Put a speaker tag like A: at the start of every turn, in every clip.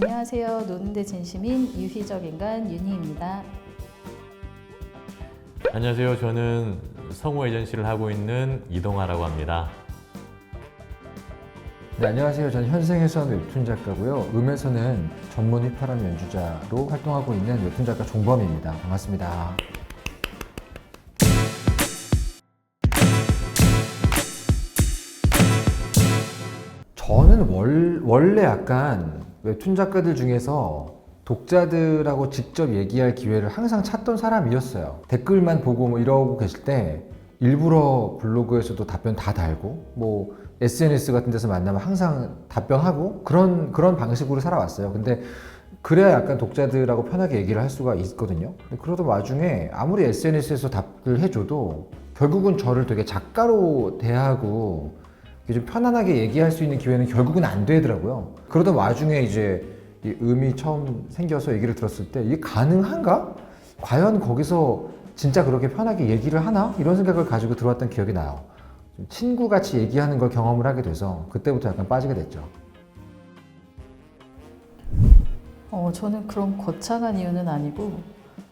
A: 안녕하세요. 노는데 진심인 유희적 인간 윤희입니다.
B: 안녕하세요. 저는 성우 에이전시를 하고 있는 이동하라고 합니다.
C: 네, 안녕하세요. 저는 현생에서는 웹툰 작가고요. 음에서는 전문 휘파람 연주자로 활동하고 있는 웹툰 작가 종범입니다. 반갑습니다. 저는 원래 약간 웹툰 작가들 중에서 독자들하고 직접 얘기할 기회를 항상 찾던 사람이었어요. 댓글만 보고 뭐 이러고 계실 때 일부러 블로그에서도 답변 다 달고 뭐 SNS 같은 데서 만나면 항상 답변하고 그런 방식으로 살아왔어요. 근데 그래야 약간 독자들하고 편하게 얘기를 할 수가 있거든요. 근데 그러던 와중에 아무리 SNS에서 답을 해줘도 결국은 저를 되게 작가로 대하고 좀 편안하게 얘기할 수 있는 기회는 결국은 안 되더라고요. 그러던 와중에 이제 이 음이 처음 생겨서 얘기를 들었을 때 이게 가능한가? 과연 거기서 진짜 그렇게 편하게 얘기를 하나? 이런 생각을 가지고 들어왔던 기억이 나요. 친구같이 얘기하는 걸 경험을 하게 돼서 그때부터 약간 빠지게 됐죠.
A: 저는 그런 거창한 이유는 아니고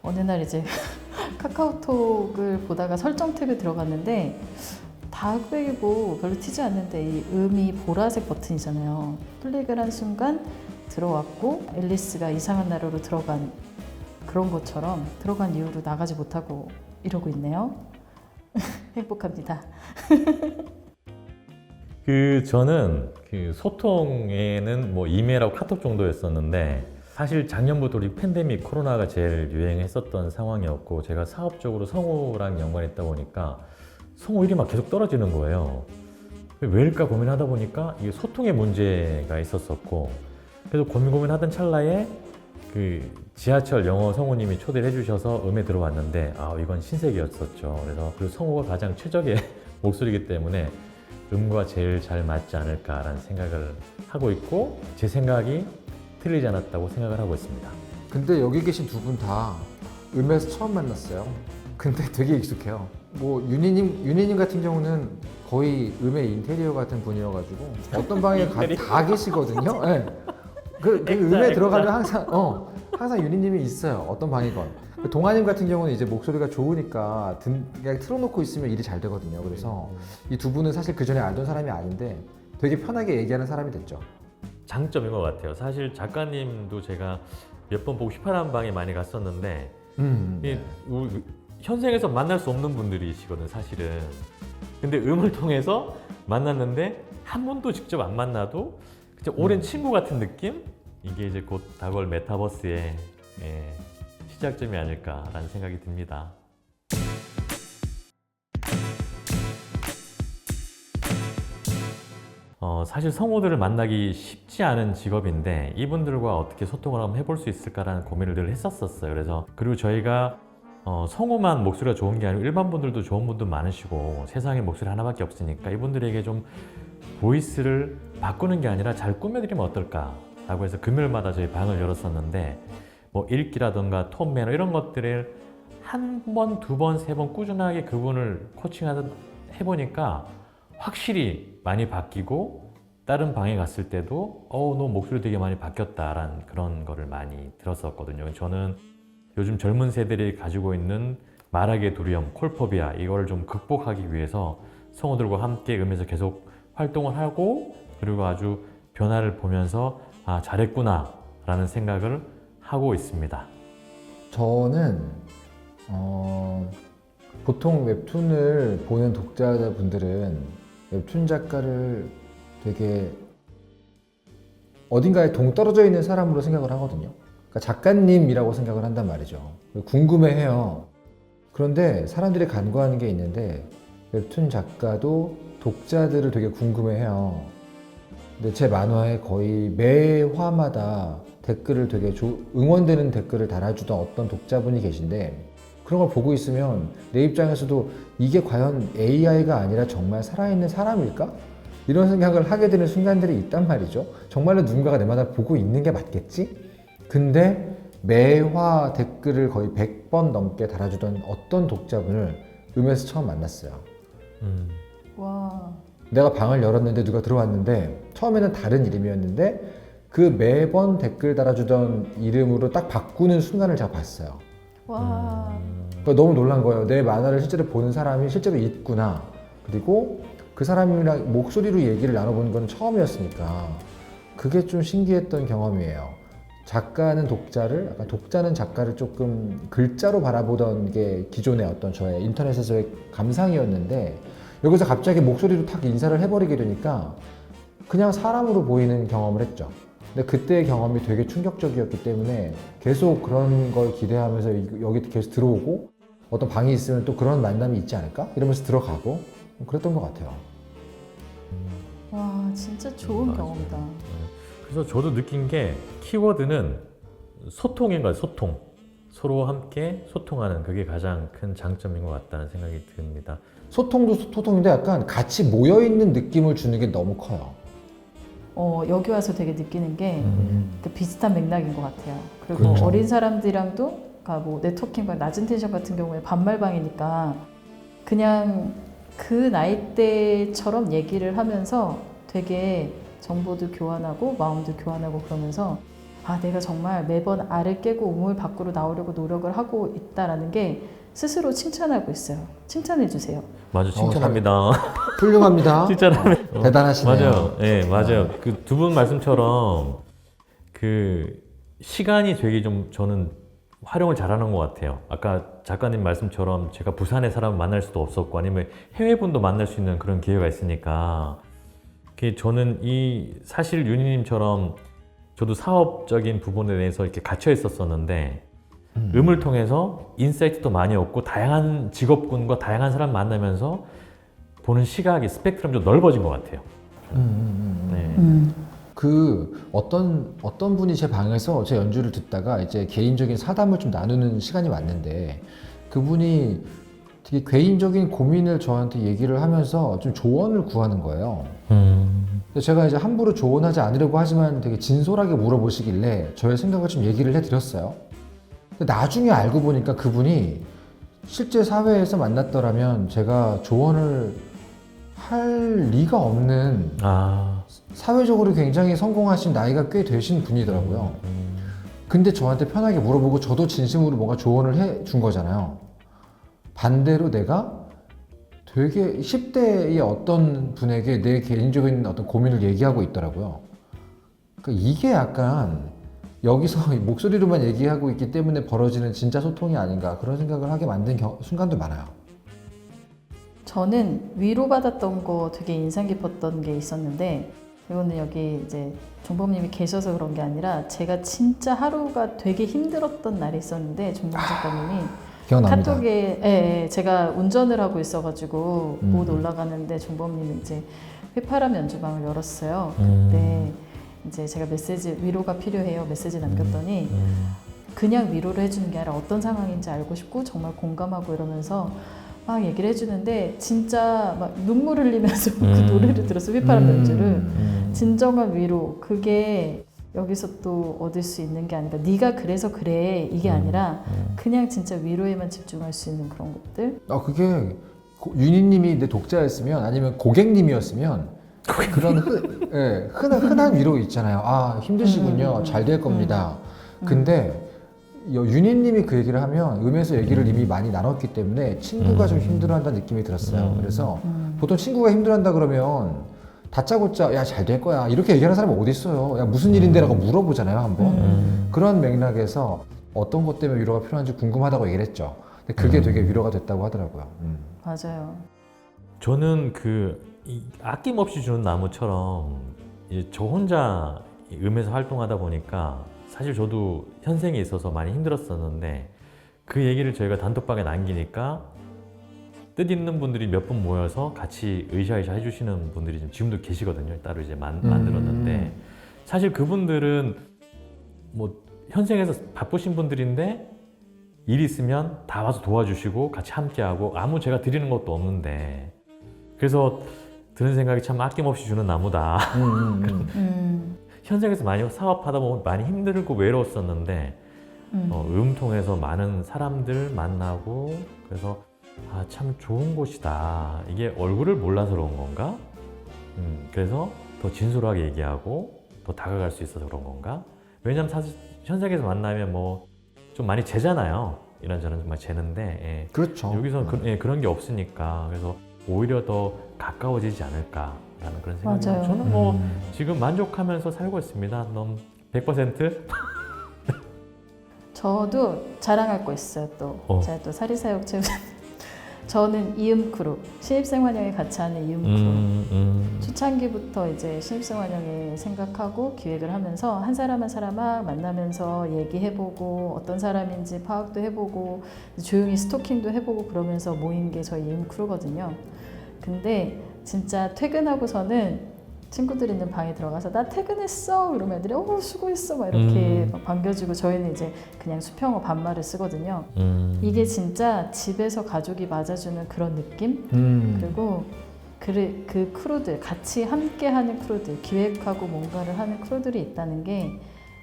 A: 어느 날 이제 카카오톡을 보다가 설정 탭에 들어갔는데 다그이고 별로 튀지 않는데 이 음이 보라색 버튼이잖아요. 클릭을 한 순간 들어왔고 앨리스가 이상한 나라로 들어간 그런 것처럼 들어간 이후로 나가지 못하고 이러고 있네요. 행복합니다.
B: 저는 소통에는 뭐 이메일하고 카톡 정도였었는데 사실 작년부터 우리 팬데믹 코로나가 제일 유행했었던 상황이었고 제가 사업적으로 성우랑 연관이 있다 보니까 성우율이 막 계속 떨어지는 거예요. 왜일까 고민하다 보니까 이게 소통의 문제가 있었었고 그래서 고민하던 찰나에 지하철 영어 성우님이 초대를 해주셔서 음에 들어왔는데 이건 신세계였었죠. 그래서 그 성우가 가장 최적의 목소리이기 때문에 음과 제일 잘 맞지 않을까라는 생각을 하고 있고 제 생각이 틀리지 않았다고 생각을 하고 있습니다.
C: 근데 여기 계신 두 분 다 음에서 처음 만났어요. 근데 되게 익숙해요. 뭐 윤희님 같은 경우는 거의 음의 인테리어 같은 분이어가지고 어떤 방에 다 계시거든요. 네. 그 음에 들어가면 항상 윤희님이 있어요. 어떤 방이건. 동아님 같은 경우는 이제 목소리가 좋으니까 그냥 틀어놓고 있으면 일이 잘 되거든요. 그래서 이 두 분은 사실 그 전에 알던 사람이 아닌데 되게 편하게 얘기하는 사람이 됐죠.
B: 장점인 것 같아요. 사실 작가님도 제가 몇 번 보고 휘파람 방에 많이 갔었는데 현생에서 만날 수 없는 분들이시거든 사실은. 근데 음을 통해서 만났는데 한 번도 직접 안 만나도 그냥 오랜 친구 같은 느낌? 이게 이제 곧 다가올 메타버스의 시작점이 아닐까라는 생각이 듭니다. 사실 성우들을 만나기 쉽지 않은 직업인데 이분들과 어떻게 소통을 한번 해볼 수 있을까라는 고민을 늘 했었어요. 그래서 그리고 저희가 성우만 목소리가 좋은 게 아니고 일반 분들도 좋은 분도 많으시고 세상에 목소리 하나밖에 없으니까 이분들에게 좀 보이스를 바꾸는 게 아니라 잘 꾸며드리면 어떨까라고 해서 금요일마다 저희 방을 열었었는데 뭐 읽기라든가 톤 매너 이런 것들을 한 번, 두 번, 세 번 꾸준하게 그분을 코칭하다 해보니까 확실히 많이 바뀌고 다른 방에 갔을 때도 너 목소리 되게 많이 바뀌었다라는 그런 거를 많이 들었었거든요. 저는 요즘 젊은 세대들이 가지고 있는 말하기의 두려움, 콜포비아 이거를 좀 극복하기 위해서 성우들과 함께 음에서 계속 활동을 하고 그리고 아주 변화를 보면서 잘했구나 라는 생각을 하고 있습니다.
C: 저는 보통 웹툰을 보는 독자분들은 웹툰 작가를 되게 어딘가에 동떨어져 있는 사람으로 생각을 하거든요. 그러니까 작가님이라고 생각을 한단 말이죠. 궁금해해요. 그런데 사람들이 간과하는 게 있는데 웹툰 작가도 독자들을 되게 궁금해해요. 근데 제 만화에 거의 매 화마다 댓글을 되게 응원되는 댓글을 달아주던 어떤 독자분이 계신데 그런 걸 보고 있으면 내 입장에서도 이게 과연 AI가 아니라 정말 살아있는 사람일까? 이런 생각을 하게 되는 순간들이 있단 말이죠. 정말로 누군가가 내 만화를 보고 있는 게 맞겠지? 근데 매화 댓글을 거의 100번 넘게 달아주던 어떤 독자분을 음에서 처음 만났어요.
A: 와.
C: 내가 방을 열었는데 누가 들어왔는데 처음에는 다른 이름이었는데 그 매번 댓글 달아주던 이름으로 딱 바꾸는 순간을 제가 봤어요.
A: 와.
C: 그러니까 너무 놀란 거예요. 내 만화를 실제로 보는 사람이 실제로 있구나. 그리고 그 사람이랑 목소리로 얘기를 나눠보는 건 처음이었으니까 그게 좀 신기했던 경험이에요. 작가는 독자를, 약간 독자는 작가를 조금 글자로 바라보던 게 기존의 어떤 저의 인터넷에서의 감상이었는데 여기서 갑자기 목소리로 탁 인사를 해버리게 되니까 그냥 사람으로 보이는 경험을 했죠. 근데 그때의 경험이 되게 충격적이었기 때문에 계속 그런 걸 기대하면서 여기 계속 들어오고 어떤 방이 있으면 또 그런 만남이 있지 않을까? 이러면서 들어가고 그랬던 것 같아요.
A: 와, 진짜 좋은
B: 맞아요.
A: 경험이다.
B: 그래서 저도 느낀 게 키워드는 소통인 거예요. 소통. 서로 함께 소통하는 그게 가장 큰 장점인 것 같다는 생각이 듭니다.
C: 소통도 소통인데 약간 같이 모여있는 느낌을 주는 게 너무 커요.
A: 여기 와서 되게 느끼는 게 그 비슷한 맥락인 것 같아요. 그리고
C: 그렇죠.
A: 어린 사람들이랑도 그러니까 뭐 네트워킹방 낮은 텐션 같은 경우에 반말방이니까 그냥 그 나이대처럼 얘기를 하면서 되게 정보도 교환하고 마음도 교환하고 그러면서 아 내가 정말 매번 알을 깨고 우물 밖으로 나오려고 노력을 하고 있다라는 게 스스로 칭찬하고 있어요. 칭찬해 주세요.
B: 맞아, 칭찬합니다.
C: 훌륭합니다.
B: 칭찬합니다.
C: 대단하시네요.
B: 맞아요. 예, 맞아요. 그 두 분 말씀처럼 그 시간이 되게 좀 저는 활용을 잘하는 것 같아요. 아까 작가님 말씀처럼 제가 부산의 사람을 만날 수도 없었고 아니면 해외분도 만날 수 있는 그런 기회가 있으니까 저는 이 사실 윤희님처럼 저도 사업적인 부분에 대해서 이렇게 갇혀 있었었는데 음을 통해서 인사이트도 많이 얻고 다양한 직업군과 다양한 사람 만나면서 보는 시각이 스펙트럼이 좀 넓어진 것 같아요. 네.
C: 그 어떤 분이 제 방에서 제 연주를 듣다가 이제 개인적인 사담을 좀 나누는 시간이 왔는데 그분이 되게 개인적인 고민을 저한테 얘기를 하면서 좀 조언을 구하는 거예요. 근데 제가 이제 함부로 조언하지 않으려고 하지만 되게 진솔하게 물어보시길래 저의 생각을 좀 얘기를 해드렸어요. 근데 나중에 알고 보니까 그분이 실제 사회에서 만났더라면 제가 조언을 할 리가 없는 사회적으로 굉장히 성공하신 나이가 꽤 되신 분이더라고요. 근데 저한테 편하게 물어보고 저도 진심으로 뭔가 조언을 해 준 거잖아요. 반대로 내가 되게 10대의 어떤 분에게 내 개인적인 어떤 고민을 얘기하고 있더라고요. 그러니까 이게 약간 여기서 목소리로만 얘기하고 있기 때문에 벌어지는 진짜 소통이 아닌가 그런 생각을 하게 만든 순간도 많아요.
A: 저는 위로받았던 거 되게 인상 깊었던 게 있었는데 이거는 여기 이제 종범님이 계셔서 그런 게 아니라 제가 진짜 하루가 되게 힘들었던 날이 있었는데 종범 작가님이
C: 기억납니다.
A: 카톡에 제가 운전을 하고 있어가지고 못 올라가는데 종범님이 이제 휘파람 연주방을 열었어요. 그때 이제 제가 메시지 위로가 필요해요 메시지 남겼더니 그냥 위로를 해주는 게 아니라 어떤 상황인지 알고 싶고 정말 공감하고 이러면서 막 얘기를 해주는데 진짜 막 눈물 흘리면서 그 노래를 들었어 휘파람 연주를 진정한 위로 그게 여기서 또 얻을 수 있는 게 아니라 네가 그래서 그래 이게 아니라 그냥 진짜 위로에만 집중할 수 있는 그런 것들.
C: 그게 윤희님이 내 독자였으면 아니면 고객님이었으면 그런 흔한 위로 있잖아요. 아 힘드시군요. 잘 될 겁니다. 근데 윤희님이 그 얘기를 하면 음에서 얘기를 이미 많이 나눴기 때문에 친구가 좀 힘들어한다는 느낌이 들었어요. 그래서 보통 친구가 힘들어한다 그러면 다짜고짜 야 잘 될 거야 이렇게 얘기하는 사람이 어디 있어요. 야 무슨 일인데라고 물어보잖아요 한번. 그런 맥락에서 어떤 것 때문에 위로가 필요한지 궁금하다고 얘기를 했죠. 근데 그게 되게 위로가 됐다고 하더라고요.
A: 맞아요.
B: 저는 이 아낌없이 주는 나무처럼 이제 저 혼자 음에서 활동하다 보니까 사실 저도 현생에 있어서 많이 힘들었었는데 그 얘기를 저희가 단톡방에 남기니까 뜻있는 분들이 몇 분 모여서 같이 으쌰으쌰 해주시는 분들이 지금도 계시거든요. 따로 이제 만들었는데 사실 그분들은 뭐 현생에서 바쁘신 분들인데 일 있으면 다 와서 도와주시고 같이 함께하고 아무 제가 드리는 것도 없는데 그래서 드는 생각이 참 아낌없이 주는 나무다. 현생에서 많이 사업하다 보면 많이 힘들고 외로웠었는데 통해서 많은 사람들 만나고 그래서 참 좋은 곳이다. 이게 얼굴을 몰라서 그런 건가? 그래서 더 진솔하게 얘기하고 더 다가갈 수 있어서 그런 건가? 왜냐면 사실 현장에서 만나면 뭐 좀 많이 재잖아요. 이런저런 정말 재는데 예.
C: 그렇죠.
B: 여기서는 그런 게 없으니까 그래서 오히려 더 가까워지지 않을까라는 그런 생각이
A: 맞아요.
B: 저는 뭐 지금 만족하면서 살고 있습니다. 너무 100%?
A: 저도 자랑할 거 있어요. 또 제가 또 사리사욕 채우 저는 이음 크루 신입생 환영회 같이 하는 이음 크루 초창기부터 이제 신입생 환영회 생각하고 기획을 하면서 한 사람 한 사람 막 만나면서 얘기해보고 어떤 사람인지 파악도 해보고 조용히 스토킹도 해보고 그러면서 모인 게 저희 이음 크루거든요. 근데 진짜 퇴근하고서는 친구들 있는 방에 들어가서 나 퇴근했어 그러면 애들이 수고했어 막 이렇게 막 반겨주고 저희는 이제 그냥 수평어 반말을 쓰거든요. 이게 진짜 집에서 가족이 맞아주는 그런 느낌? 그리고 그 크루들 같이 함께하는 크루들 기획하고 뭔가를 하는 크루들이 있다는 게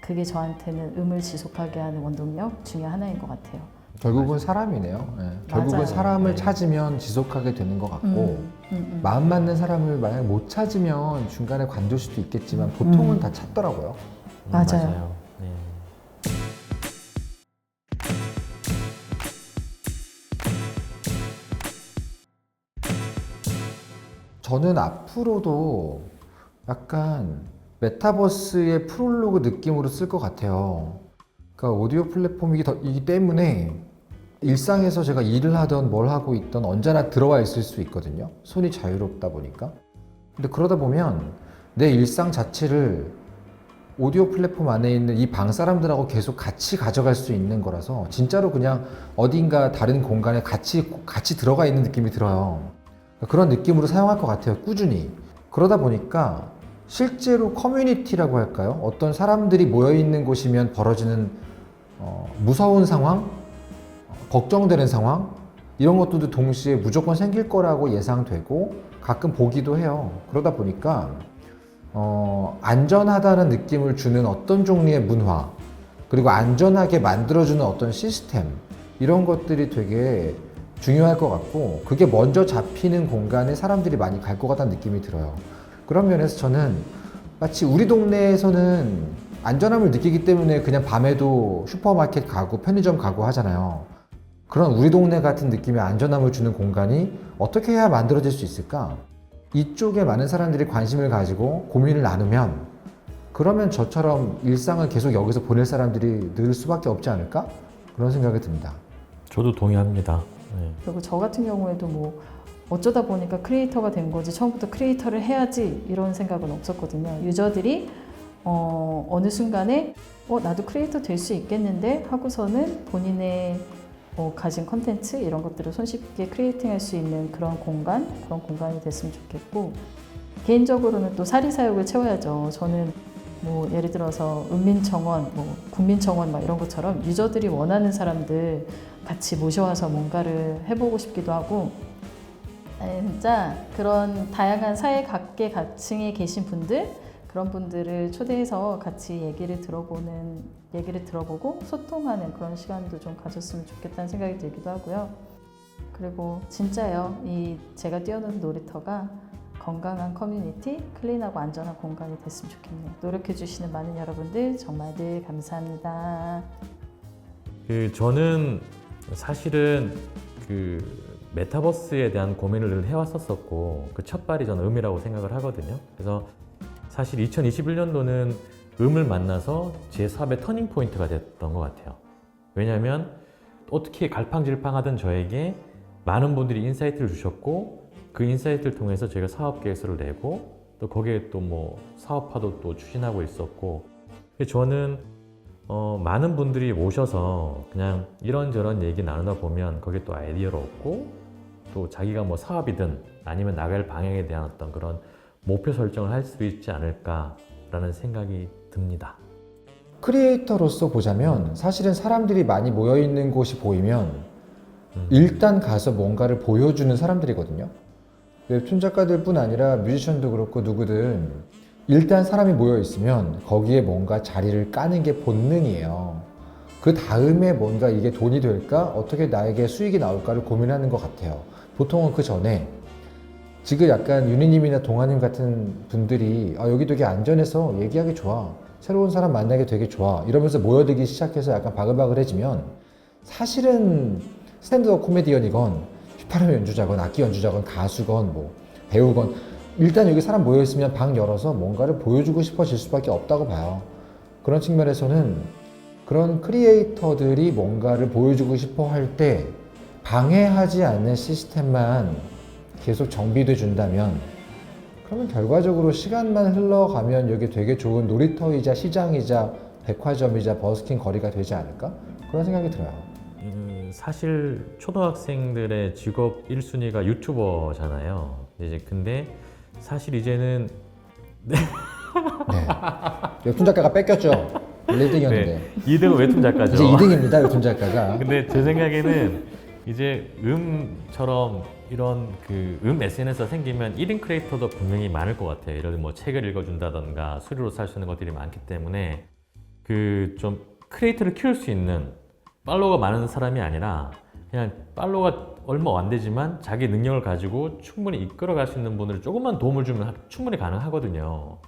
A: 그게 저한테는 음을 지속하게 하는 원동력 중에 하나인 것 같아요.
C: 결국은 사람이네요. 네. 결국은 사람을 찾으면 지속하게 되는 것 같고 마음 맞는 사람을 만약 못 찾으면 중간에 관둘 수도 있겠지만 보통은 다 찾더라고요.
A: 맞아요.
B: 네.
C: 저는 앞으로도 약간 메타버스의 프롤로그 느낌으로 쓸 것 같아요. 그러니까 오디오 플랫폼이기 때문에 일상에서 제가 일을 하던 뭘 하고 있던 언제나 들어와 있을 수 있거든요. 손이 자유롭다 보니까. 근데 그러다 보면 내 일상 자체를 오디오 플랫폼 안에 있는 이 방 사람들하고 계속 같이 가져갈 수 있는 거라서 진짜로 그냥 어딘가 다른 공간에 같이 들어가 있는 느낌이 들어요. 그런 느낌으로 사용할 것 같아요. 꾸준히. 그러다 보니까 실제로 커뮤니티라고 할까요? 어떤 사람들이 모여있는 곳이면 벌어지는 무서운 상황, 걱정되는 상황 이런 것들도 동시에 무조건 생길 거라고 예상되고 가끔 보기도 해요. 그러다 보니까 안전하다는 느낌을 주는 어떤 종류의 문화 그리고 안전하게 만들어주는 어떤 시스템 이런 것들이 되게 중요할 것 같고 그게 먼저 잡히는 공간에 사람들이 많이 갈 것 같다는 느낌이 들어요. 그런 면에서 저는 마치 우리 동네에서는 안전함을 느끼기 때문에 그냥 밤에도 슈퍼마켓 가고 편의점 가고 하잖아요. 그런 우리 동네 같은 느낌의 안전함을 주는 공간이 어떻게 해야 만들어질 수 있을까? 이쪽에 많은 사람들이 관심을 가지고 고민을 나누면 그러면 저처럼 일상을 계속 여기서 보낼 사람들이 늘 수밖에 없지 않을까? 그런 생각이 듭니다.
B: 저도 동의합니다. 네.
A: 그리고 저 같은 경우에도 뭐 어쩌다 보니까 크리에이터가 된 거지 처음부터 크리에이터를 해야지 이런 생각은 없었거든요. 유저들이 어느 순간에 나도 크리에이터 될 수 있겠는데 하고서는 본인의 가진 컨텐츠 이런 것들을 손쉽게 크리에이팅 할 수 있는 그런 공간이 됐으면 좋겠고 개인적으로는 또 사리사욕을 채워야죠. 저는 뭐 예를 들어서 은민청원, 국민청원 막 이런 것처럼 유저들이 원하는 사람들 같이 모셔와서 뭔가를 해보고 싶기도 하고 진짜 그런 다양한 사회 각계 각층에 계신 분들 그런 분들을 초대해서 같이 얘기를 들어보고 소통하는 그런 시간도 좀 가졌으면 좋겠다는 생각이 들기도 하고요. 그리고 진짜요, 제가 뛰어노는 놀이터가 건강한 커뮤니티, 클린하고 안전한 공간이 됐으면 좋겠네요. 노력해주시는 많은 여러분들 정말 늘 감사합니다.
B: 저는 사실은 메타버스에 대한 고민을 늘 해왔었고 그 첫발이 저는 음이라고 생각을 하거든요. 그래서 사실 2021년도는 음을 만나서 제 사업의 터닝 포인트가 됐던 것 같아요. 왜냐하면 어떻게 갈팡질팡하던 저에게 많은 분들이 인사이트를 주셨고 그 인사이트를 통해서 제가 사업 계획서를 내고 또 거기에 또 뭐 사업화도 또 추진하고 있었고 저는 많은 분들이 오셔서 그냥 이런저런 얘기 나누다 보면 거기에 또 아이디어를 얻고 또 자기가 뭐 사업이든 아니면 나갈 방향에 대한 어떤 그런 목표 설정을 할 수 있지 않을까라는 생각이 듭니다.
C: 크리에이터로서 보자면 사실은 사람들이 많이 모여있는 곳이 보이면 일단 가서 뭔가를 보여주는 사람들이거든요. 웹툰 작가들뿐 아니라 뮤지션도 그렇고 누구든 일단 사람이 모여있으면 거기에 뭔가 자리를 까는 게 본능이에요. 그 다음에 뭔가 이게 돈이 될까? 어떻게 나에게 수익이 나올까를 고민하는 것 같아요. 보통은 그 전에 지금 약간 윤희님이나 동아님 같은 분들이 여기 되게 안전해서 얘기하기 좋아, 새로운 사람 만나기 되게 좋아 이러면서 모여들기 시작해서 약간 바글바글해지면 사실은 스탠드업 코미디언이건 휘파람 연주자건 악기 연주자건 가수건 뭐 배우건 일단 여기 사람 모여있으면 방 열어서 뭔가를 보여주고 싶어질 수밖에 없다고 봐요. 그런 측면에서는 그런 크리에이터들이 뭔가를 보여주고 싶어 할 때 방해하지 않는 시스템만 계속 정비돼 준다면 그러면 결과적으로 시간만 흘러가면 여기 되게 좋은 놀이터이자 시장이자 백화점이자 버스킹 거리가 되지 않을까? 그런 생각이 들어요.
B: 사실 초등학생들의 직업 1순위가 유튜버잖아요. 이제 근데 사실 이제는
C: 네. 웹툰 작가가 뺏겼죠. 원래 1등이었는데.
B: 네, 2등은 웹툰 작가죠.
C: 이제 2등입니다. 웹툰 작가가.
B: 근데 제 생각에는 이제 음처럼 이런 그 SNS가 생기면 1인 크리에이터도 분명히 많을 것 같아요. 예를 들어 뭐 책을 읽어준다던가 수료로 살 수 있는 것들이 많기 때문에 그 좀 크리에이터를 키울 수 있는 팔로워가 많은 사람이 아니라 그냥 팔로워가 얼마 안 되지만 자기 능력을 가지고 충분히 이끌어갈 수 있는 분을 조금만 도움을 주면 충분히 가능하거든요.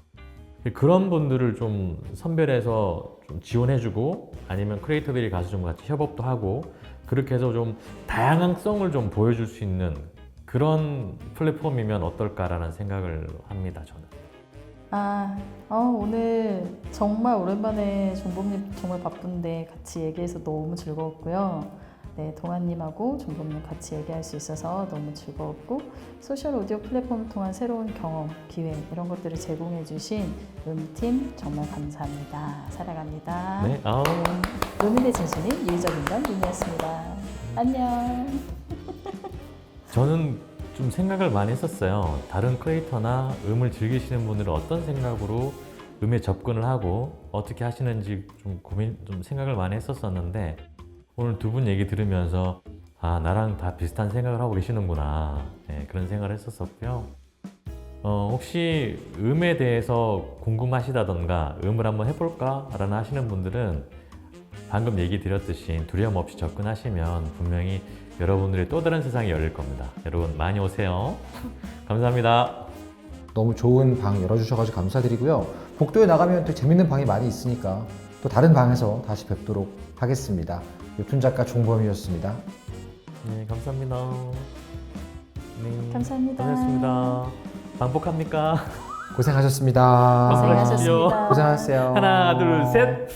B: 그런 분들을 좀 선별해서 좀 지원해주고 아니면 크리에이터들이 가서 좀 같이 협업도 하고 그렇게 해서 좀 다양성을 좀 보여줄 수 있는 그런 플랫폼이면 어떨까라는 생각을 합니다, 저는.
A: 오늘 정말 오랜만에 종범님 정말 바쁜데 같이 얘기해서 너무 즐거웠고요. 네, 동아님하고 종범님 같이 얘기할 수 있어서 너무 즐거웠고 소셜 오디오 플랫폼을 통한 새로운 경험, 기회 이런 것들을 제공해 주신 음팀 정말 감사합니다. 사랑합니다.
B: 네,
A: 음인의 진수님, 유의적 인간 윤이었습니다. 안녕.
B: 저는 좀 생각을 많이 했었어요. 다른 크리에이터나 음을 즐기시는 분들은 어떤 생각으로 음에 접근을 하고 어떻게 하시는지 좀 생각을 많이 했었었는데 오늘 두 분 얘기 들으면서 나랑 다 비슷한 생각을 하고 계시는구나. 네, 그런 생각을 했었었고요. 혹시 음에 대해서 궁금하시다던가 음을 한번 해볼까? 라는 하시는 분들은 방금 얘기 드렸듯이 두려움 없이 접근하시면 분명히 여러분들의 또 다른 세상이 열릴 겁니다. 여러분 많이 오세요. 감사합니다.
C: 너무 좋은 방 열어주셔가지고 감사드리고요. 복도에 나가면 또 재밌는 방이 많이 있으니까 또 다른 방에서 다시 뵙도록 하겠습니다. 웹툰 작가 종범이었습니다.
B: 네, 감사합니다. 네,
A: 감사합니다.
B: 고생했습니다. 반복합니까?
C: 고생하셨습니다.
A: 고생하셨습니다.
C: 고생하셨어요.
B: 하나, 둘, 셋.